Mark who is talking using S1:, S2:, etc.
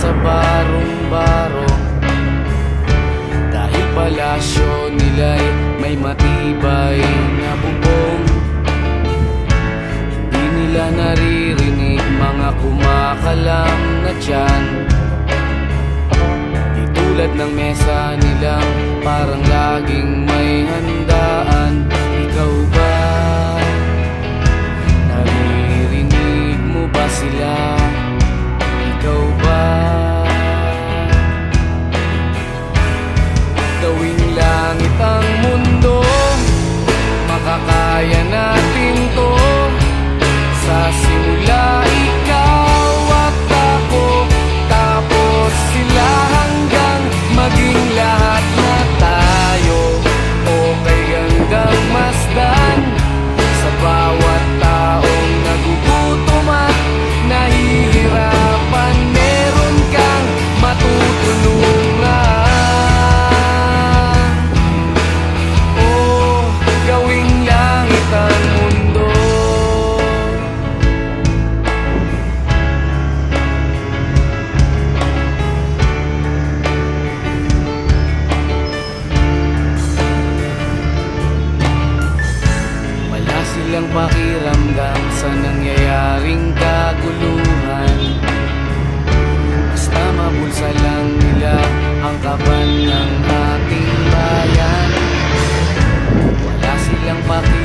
S1: sa barong-barong, dahil palasyo nila'y may matibay na bubong. Hindi nila naririnig mga kumakalam na tiyan, di tulad ng mesa nilang parang laging may handaan. Ikaw ba, naririnig mo ba sila? Ikaw ba, gawing langit ang mundo, makakaya natin to. Sa simula ikaw at ako, tapos sila, hanggang maging lahat na tayo. Okay hanggang masdan sa bawat taong nagugutom at nahihirapan, meron kang matutulungan. Oh, gawing langit ang mundo. Wala silang pakiramdam sa nangyayaring kaguluhan, basta mabulsa lang nila ang kaban ng ating bayan. Wala silang pakiramdam